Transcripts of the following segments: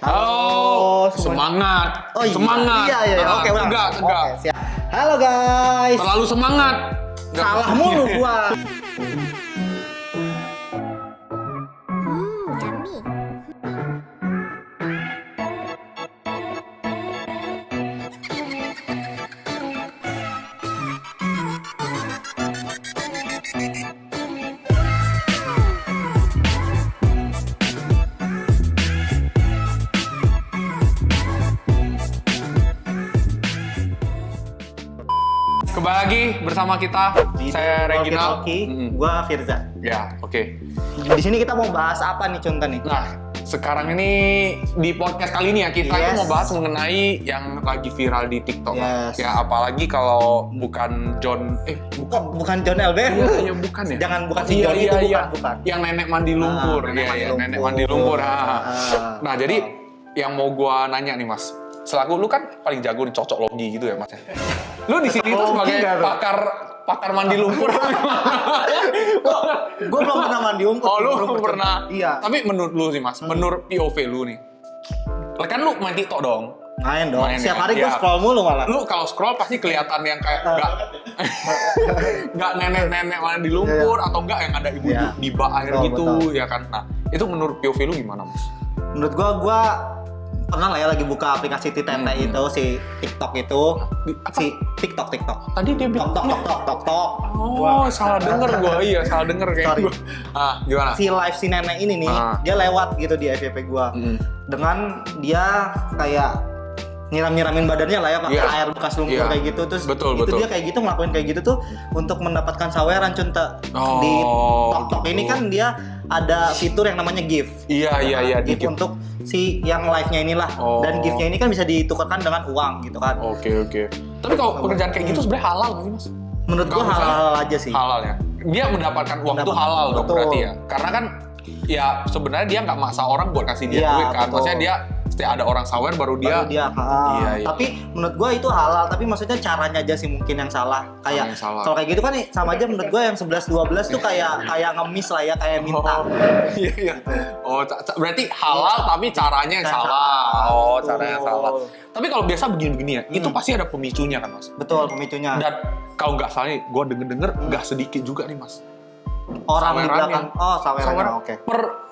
Oh, semangat. Oh iya, Semangat. Iya. Oke, udah. Tegak. Oke, siap. Halo guys. Terlalu semangat. Salah mulu gua. Yummy. Kembali lagi bersama kita. Saya Reginald. Gua Firza. Ya, oke. Di sini kita mau bahas apa nih contoh nih? Nah, sekarang ini di podcast kali ini ya kita itu Yes. mau bahas mengenai yang lagi viral di TikTok. Yes. Ya, apalagi kalau bukan John Bukan John LBR. Iya, bukan ya. Jangan bukan si John itu bukan. Yang nenek mandi lumpur. Nenek mandi lumpur. Nah, jadi yang mau gua nanya nih, Mas. Selaku lu kan paling jago di cocok logi gitu ya, Mas. Lu di sini tuh sebagai pakar mandi lumpur. Gue belum pernah mandi lumpur. Oh, lu belum pernah. Iya. Tapi menurut lu sih, Mas, menurut POV lu nih. Kan lu main TikTok dong. Main dong. Main Setiap ya. hari gue Iya. scroll mulu malah. Lu kalau scroll pasti kelihatan yang kayak enggak nenek-nenek mandi lumpur atau enggak yang ada ibu Iya. di bak air Betul, gitu betul. ya kan. Nah, itu menurut POV lu gimana, Mas? Menurut gue pernah lah ya lagi buka aplikasi Tite itu si TikTok itu. Apa? Si TikTok. Tadi dia bilang Tok. Oh, salah denger gua. Iya, salah denger kayak Sorry. gua. Gimana? Si live si nenek ini nih, dia lewat gitu di FYP gua. Dengan dia kayak nyiram-nyiramin badannya lah ya pakai Iya. air bekas lumpur Iya. kayak gitu. Terus Betul. dia kayak gitu ngelakuin kayak gitu tuh untuk mendapatkan saweran contoh. Oh, Di TikTok ini gitu. kan dia ada fitur yang namanya GIF. Iya, di GIF untuk si yang live-nya inilah. Oh. Dan GIF-nya ini kan bisa ditukarkan dengan uang gitu kan. Oke. Tapi kalau pekerjaan kayak gitu sebenarnya halal nggak sih, Mas? Menurut gua Kalau misalnya halal aja sih. Halal ya. Dia mendapatkan uang itu halal dong Betul. berarti ya. Karena kan ya sebenarnya dia nggak maksa orang buat kasih dia Iya, duit kan. betul. Maksudnya dia setiap ada orang sawer baru dia. Iya. Tapi menurut gua itu halal, tapi maksudnya caranya aja sih mungkin yang salah. Kayak yang salah. kalau kayak gitu kan sama aja menurut gua yang 11-12 tuh kayak ngemis lah ya, kayak minta. Iya. Oh, berarti halal tapi caranya yang salah. Oh, caranya yang salah. Tapi kalau biasa begini-begini ya, itu pasti ada pemicunya kan, Mas? Betul pemicunya. Dan kalau nggak salah nih, gue denger nggak sedikit juga nih, Mas. Orang di sawerannya. belakang. Saweran. Oke.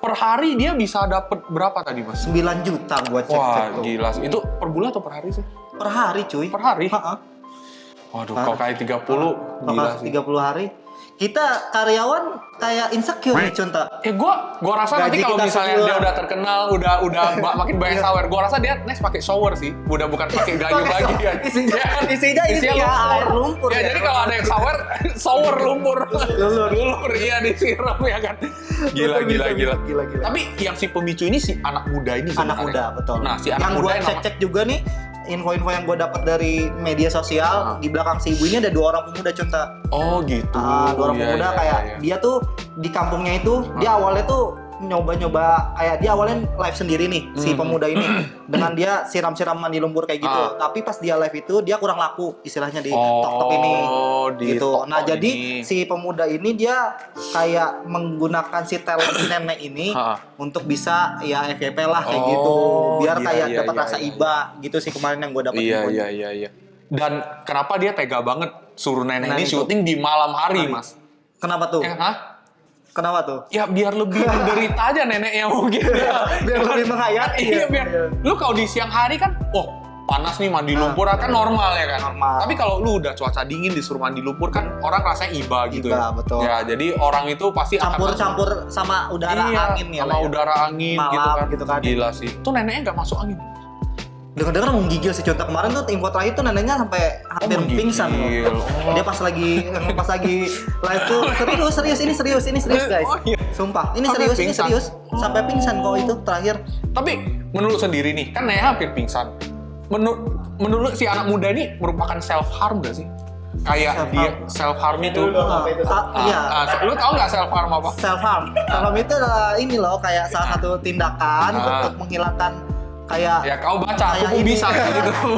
Per hari dia bisa dapat berapa tadi, Mas? 9 juta gua cek Wah, tuh. gila. Itu per bulan atau per hari sih? Per hari cuy. Per hari? Heeh. Waduh, kalau kali 30 gila sih. 30 hari. Kita karyawan kayak insecure nih contoh. Gua rasa nanti Gaji kalau kita misalnya sebulan. dia udah terkenal, udah makin banyak sawer. Gua rasa dia next pakai shower sih, udah bukan pakai gayung lagi ya. Isinya ini ya air lumpur Ya, ya. jadi kalau ada yang shower lumpur. Lulur. Iya disiram ya kan. Gila. Tapi yang si pemicu ini si anak muda ini Anak sebenarnya. muda, betul. Nah, si anak yang muda gua cek juga nih, info-info yang gue dapat dari media sosial, di belakang si ibu ini ada 2 orang pemuda contoh. Oh gitu. 2 orang pemuda kayak dia tuh di kampungnya itu, dia awalnya tuh nyoba-nyoba kayak dia awalnya live sendiri nih si pemuda ini dengan dia siram-siram mandi lumpur kayak gitu. Tapi pas dia live itu dia kurang laku istilahnya di TikTok ini. Di Gitu. TikTok Nah, jadi ini. si pemuda ini dia kayak menggunakan si talent si nenek ini untuk bisa ya FYP lah kayak gitu. Biar kayak dapat rasa iba gitu sih kemarin yang gue dapat. Iya. Dan kenapa dia tega banget suruh nenek ini itu. syuting di malam hari, Mas? Kenapa tuh? Kenapa tuh? Ya biar lebih menderita aja neneknya mungkin. Biar lebih menghayati. Iya, biar. Lu kalau di siang hari kan, panas nih mandi lumpur kan normal ya kan. Normal. Tapi kalau lu udah cuaca dingin disuruh mandi lumpur kan orang rasanya iba gitu. Iba, ya. betul. Ya, jadi orang itu pasti Campur-campur sama udara angin ya. sama lah ya. udara angin Malam, gitu kan. Gila sih. Tuh neneknya nggak masuk angin. Dengar-dengar menggigil sih contoh kemarin tuh info terakhir tuh neneknya sampai hampir pingsan loh. Dia pas lagi live tuh serius ini serius guys. Oh, iya. Sumpah, ini Sampai serius pingsan. sampai pingsan kok itu terakhir. Tapi menurut sendiri nih, kan neneknya hampir pingsan. Menurut si anak muda ini merupakan self harm gak sih? Kayak dia self harm itu. Iya. Lu tau nggak self harm apa? Self harm. Self harm itu adalah ini loh kayak salah satu tindakan untuk menghilangkan kayak Ya kau baca, aku ini. bisa gitu.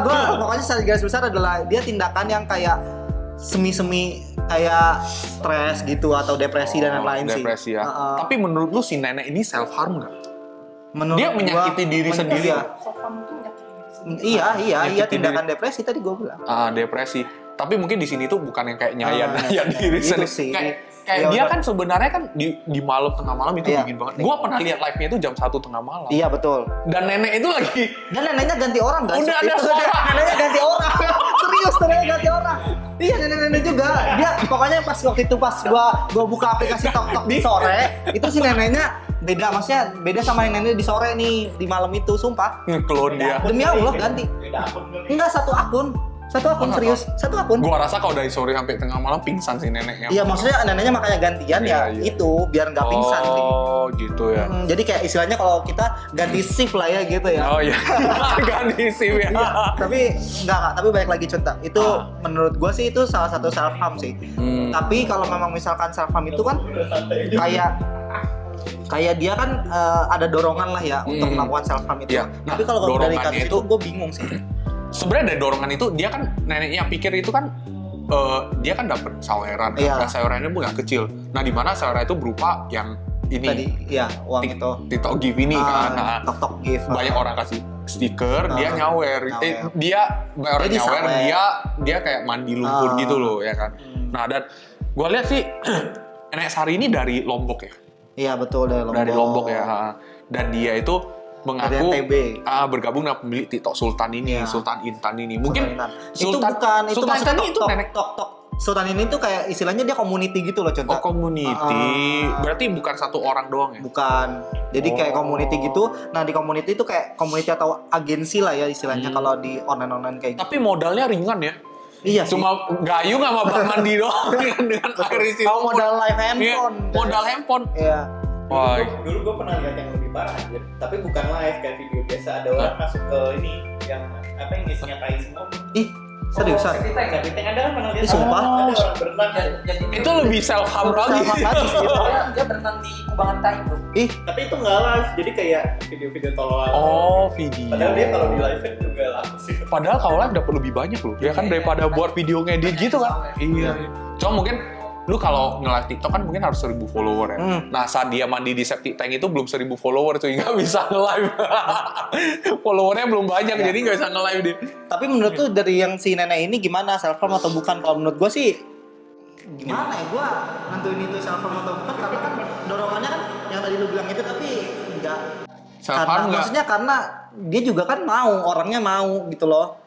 gua pokoknya secara garis besar adalah dia tindakan yang kayak semi kayak stres gitu atau depresi dan lain-lain sih. Depresi ya. Tapi menurut lu si nenek ini self harm nggak? Menurut dia menyakiti gua, diri sendiri. Iya, Self-harm itu menyakiti diri sendiri. iya, Menyakiti tindakan depresi tadi gue bilang. Depresi. Tapi mungkin di sini tuh bukan yang kayak nyayat iya. diri Itu sendiri. sih. Kayak Iya, dia benar. kan sebenarnya kan di malam tengah malam itu Iya. dingin banget. Gua pernah lihat live-nya itu jam 1 tengah malam. Iya betul. Dan nenek itu lagi Dan neneknya ganti orang guys. Udah ada Itu suara. neneknya ganti orang. Serius, neneknya ganti orang. Iya, nenek-nenek juga. Dia pokoknya pas waktu itu pas gua buka aplikasi Tok di sore, itu si neneknya beda, maksudnya beda sama yang nenek di sore nih, di malam itu, sumpah. nge-clone dia. Demi Allah ganti. Beda akun kali. Enggak, satu akun serius, satu akun. Gua rasa kalau dari sore sampai tengah malam pingsan si neneknya. Iya, maksudnya neneknya makanya gantian Iya, ya iya. itu biar nggak pingsan sih. Oh, gitu ya. Jadi kayak istilahnya kalau kita ganti shift lah ya gitu ya. Oh iya. Ganti sih ya. Iya, tapi enggak, tapi balik lagi contoh. Itu menurut gua sih itu salah satu self harm sih. Tapi kalau memang misalkan self harm itu kan kayak dia kan ada dorongan lah ya untuk melakukan self harm itu. Iya. Nah, Tapi kalau dari dorongannya kasus itu gue bingung sih. Sebenarnya dari dorongan itu dia kan neneknya pikir itu kan dia kan dapat saweran. Iya. Nah, sawerannya pun nggak kecil. Nah, di mana saweran itu berupa yang ini Tadi ya uang itu. TikTok gift ini kan. Nah, Tok gift. banyak orang kasih stiker, dia nyawer. Nyawer. Dia banyak orang Dia nyawer, disawer. dia kayak mandi lumpur gitu loh ya kan. Nah, dan gua lihat sih Nenek Sari ini dari Lombok ya. Iya betul dari Lombok. Dari Lombok ya. Dan dia itu mengaku Dari NTB. bergabung dengan pemilik TikTok Sultan ini, Iya. Sultan Intan ini. Mungkin itu bukan itu Sultan maksudnya Intan itu nenek tok. Sultan ini tuh kayak istilahnya dia community gitu loh contoh. community. Berarti bukan satu orang doang ya? Bukan. Jadi kayak community gitu. Nah, di community itu kayak community atau agensi lah ya istilahnya kalau di online kayak gitu. Tapi modalnya ringan ya. Iya sih. Cuma gayung sama bak mandi doang dengan air isi Kalau lumpur. modal live Iya, handphone. modal handphone. Iya. Wah. Dulu gue pernah lihat yang lebih parah anjir. Tapi bukan live kayak video biasa, ada orang masuk ke ini yang apa yang isinya tai semua. Ih, seriusan. Septic tank ada kan pernah lihat? Ih, sumpah. Ada orang berenang. Jadi Itu lebih self harm lagi. Sama lagi sih itu. dia berenang di kubangan tai bro. Ih, Tapi itu nggak live, jadi kayak video-video tolol. Oh, video. Padahal dia kalau di live juga laku sih. Padahal kalau live dapat lebih banyak loh. Ya kan daripada buat video ngedit gitu kan. Iya. Cuma mungkin lu kalau nge-live TikTok kan mungkin harus 1.000 follower ya. Nah, saat dia mandi di septic tank itu belum 1.000 follower cuy, nggak bisa nge-live. Followernya belum banyak, jadi nggak bisa nge-live dia. tapi menurut tuh dari yang si nenek ini gimana self harm atau bukan? Kalau menurut gua sih gimana ya, gua nentuin itu self harm atau bukan karena kan dorongannya kan yang tadi lu bilang itu, tapi enggak. Self Karena harm nggak? maksudnya karena dia juga kan mau, orangnya mau gitu loh.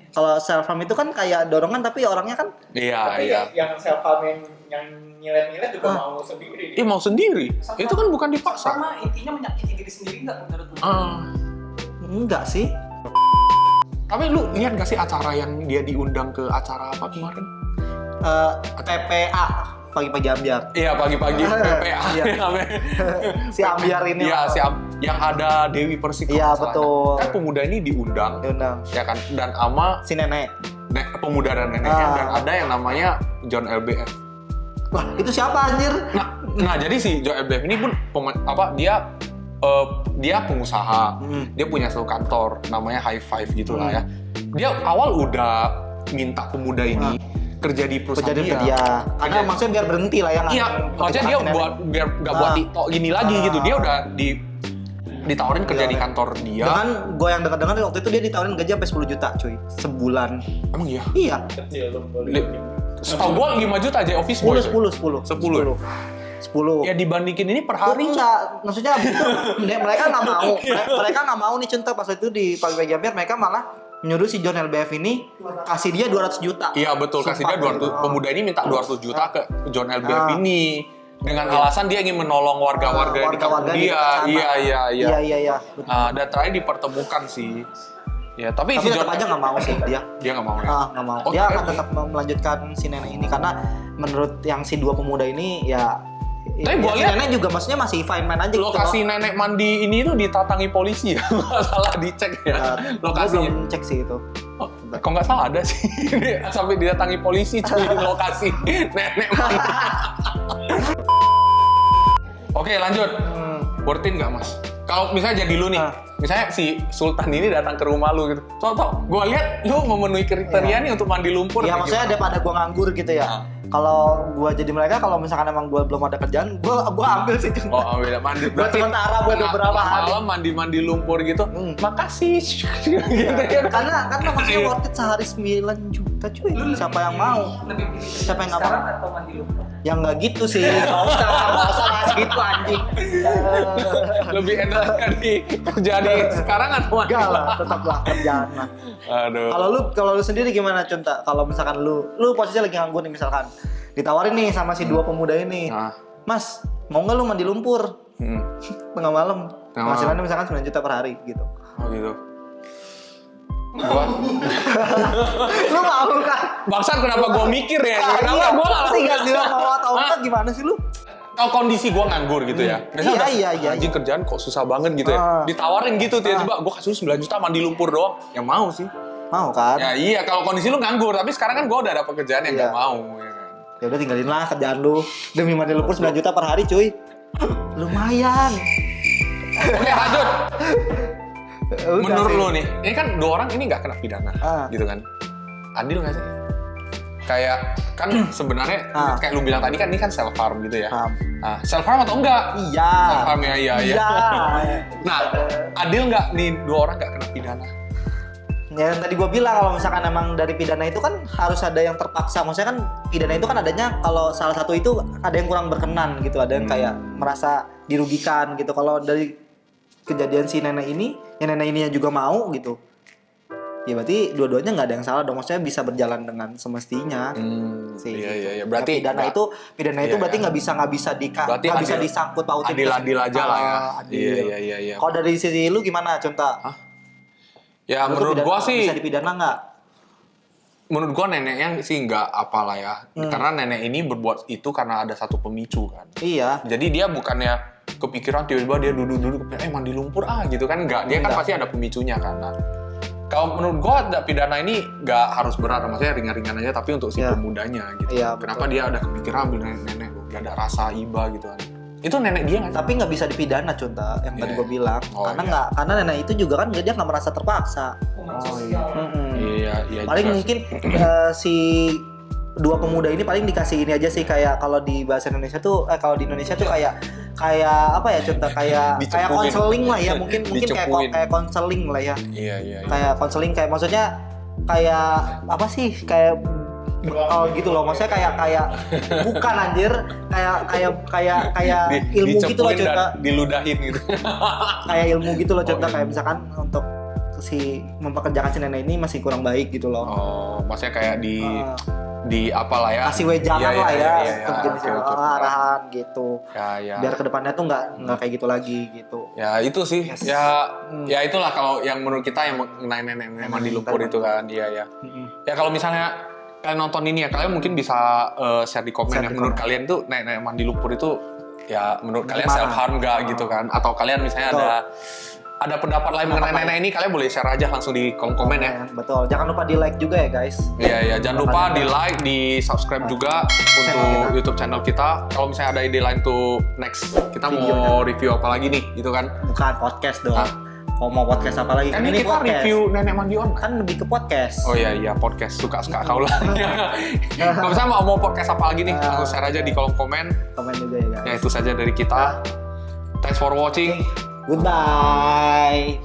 Kalau self harm itu kan kayak dorongan tapi orangnya kan Iya, Tapi iya. yang self harm yang nyilet-nyilet juga mau sendiri. Mau sendiri. Itu kan bukan dipaksa. Sama intinya menyakiti diri sendiri nggak menurut lu? enggak sih. Tapi lu lihat gak sih acara yang dia diundang ke acara apa kemarin? PPA pagi-pagi ambiar. Iya, pagi-pagi PPA. Iya. Si Ambiar ini. Iya, yang ada Dewi Persik. Iya, kalau nggak salah. betul. Kan pemuda ini diundang, Diundang. ya kan? Dan ama Si nenek. pemuda dan neneknya, Ah. dan ada yang namanya John LBF. Wah, itu siapa anjir? Nah, jadi si John LBF ini pun dia pengusaha, dia punya satu kantor namanya High Five gitulah ya. Dia awal udah minta pemuda ini kerja di perusahaan Jadi ke dia. Karena maksudnya biar berhenti lah ya. Iya, maksudnya dia buat biar nggak buat TikTok gini lagi gitu. Dia udah ditawarin kerja di kantor dia. Dengan gue yang dengar waktu itu dia ditawarin gaji sampai 10 juta cuy sebulan. Emang iya? Iya. Kecil dong boleh. Setahu gua 5 juta aja office boy. 10. 10. Ya dibandingin ini per hari. Enggak, maksudnya itu mereka nggak mau. Mereka nggak mau nih contoh pas itu di pagi-pagi ambiar, mereka malah nyuruh si John LBF ini kasih dia 200 juta. Iya betul, kasih dia 200. Pemuda ini minta 200 juta ke John LBF ini dengan alasan dia ingin menolong warga-warga di kampung dia. Iya. Dan terakhir dipertemukan sih. Ya, tapi si tetap John aja nggak mau sih dia. Dia nggak mau ya. Nggak mau. Oh, Dia akan tapi- tetap melanjutkan si nenek ini karena menurut yang si dua pemuda ini ya. Tapi gua si lihat- nenek juga maksudnya masih fine man aja gitu. Lokasi nenek mandi ini tuh ditatangi polisi ya, nggak salah dicek ya Gue lokasinya. belum cek sih itu. Oh, kok nggak salah ada sih sampai didatangi polisi cuy lokasi nenek mandi. Oke lanjut, worth it nggak mas? kalau misalnya jadi lu nih, misalnya si Sultan ini datang ke rumah lu gitu. Contoh, gua lihat lu memenuhi kriteria nih untuk mandi lumpur. Iya, maksudnya daripada gua nganggur gitu ya. Kalau gua jadi mereka, kalau misalkan emang gua belum ada kerjaan, gua ambil sih. Oh, ambil mandi. Buat sementara, buat beberapa hari. Malam mandi lumpur gitu. Makasih. gitu ya. Karena maksudnya worth it sehari 9 juta cuy. Siapa yang mau? Lebih pilih Siapa yang nggak sekarang mau? atau mandi lumpur? Yang nggak gitu sih. Nggak usah bahas gitu anjing. Lebih enak di kerja di sekarang atau mandi? Enggak lah, tetaplah kerjaan lah. Aduh. Kalau lu sendiri gimana Cunta? Kalau misalkan lu posisinya lagi nganggur nih misalkan, ditawarin nih sama si dua pemuda ini, Mas, mau nggak lu mandi lumpur tengah malam? Penghasilannya misalkan 9 juta per hari gitu. Oh gitu. Gua Lu mau kan? Bangsat, kenapa gua mikir ya? Kenapa gua tinggal bilang mau atau enggak gimana sih lu? Kalau kondisi gua nganggur gitu ya. Biasanya Iya. anjing kerjaan kok susah banget gitu ya. Ditawarin gitu tiba-tiba gua kasih lu 9 juta mandi lumpur doang. Ya mau sih. Mau kan? Ya iya, kalau kondisi lu nganggur, tapi sekarang kan gua udah dapet kerjaan yang Iya. gak mau ya kan. Ya udah tinggalin lah kerjaan lu. Demi mandi lumpur 9 juta per hari cuy. Lumayan. Oke, lanjut. Udah Menurut sih. lu nih, ini kan dua orang ini nggak kena pidana, gitu kan? Adil nggak sih? Kayak kan sebenarnya kayak lu bilang tadi kan ini kan self harm gitu ya. Nah, self harm atau enggak? Iya. Self harm ya, iya. Iya. Nah, adil nggak nih dua orang nggak kena pidana? Ya yang tadi gue bilang kalau misalkan emang dari pidana itu kan harus ada yang terpaksa. Maksudnya kan pidana itu kan adanya kalau salah satu itu ada yang kurang berkenan gitu, ada yang kayak merasa dirugikan gitu. Kalau dari kejadian si nenek ini, yang nenek ini juga mau gitu, ya berarti dua-duanya nggak ada yang salah dong. Maksudnya bisa berjalan dengan semestinya. Iya. Berarti pidana itu berarti nggak bisa disangkut pautin. Adil aja lah ya. Adil. Iya. Kalau dari sisi lu gimana, Conta? Ya menurut gua sih bisa dipidana nggak? menurut gua neneknya sih nggak apalah ya. Karena nenek ini berbuat itu karena ada satu pemicu kan. Iya. Jadi dia bukannya kepikiran tiba-tiba dia duduk mandi lumpur gitu kan, enggak. Dia kan pasti ada pemicunya kan. Nah, kalau menurut gua pidana ini nggak harus berat, maksudnya ringan-ringan aja tapi untuk si pemudanya gitu. Iya, kenapa dia ada kepikiran ambil nenek, nggak ada rasa iba gitu kan. Itu nenek dia nggak? Tapi nggak bisa dipidana, Conta, yang tadi gue bilang. Karena karena nenek itu juga kan dia nggak merasa terpaksa. Iya. Paling juga. mungkin si dua pemuda ini paling dikasih ini aja sih, kayak kalau di bahasa Indonesia tuh kalau di Indonesia tuh kayak apa ya, Conta, kayak konseling lah ya, mungkin kayak konseling lah ya. Iya. Kayak konseling, kayak maksudnya kayak apa sih, kayak gitu loh, maksudnya kayak bukan anjir, kayak ilmu gitu loh, Conta. Diludahin gitu. Kayak ilmu gitu loh, Conta, kayak misalkan untuk si mempekerjakan si nenek ini masih kurang baik gitu loh. Oh, maksudnya kayak di apalah ya, kasih wejangan lah ya, okay. arahan gitu. Ya. Biar kedepannya tuh nggak kayak gitu lagi gitu. Ya itu sih, ya itulah kalau yang menurut kita yang mengenai nenek mandi lumpur itu kan, Ya kalau misalnya kalian nonton ini ya, kalian mungkin bisa share di komen menurut kalian tuh nenek mandi lumpur itu ya menurut kalian self harm nggak gitu kan? Atau kalian misalnya ada pendapat lain mengenai nenek ini, kalian boleh share aja langsung di kolom komen ya. Betul, jangan lupa di like juga ya guys. Iya, jangan lupa di like, di subscribe juga untuk YouTube channel kita. Kalau misalnya ada ide lain tuh next kita mau review apa lagi nih, gitu kan? Bukan podcast dong. Kalau mau podcast apa lagi? Kan ini kita podcast. review nenek mandi online. Kan lebih ke podcast. Oh iya podcast, suka kau lah. Kalau misalnya mau podcast apa lagi nih, langsung share aja di kolom komen. Komen juga ya guys. Ya itu saja dari kita. Thanks for watching. Goodbye.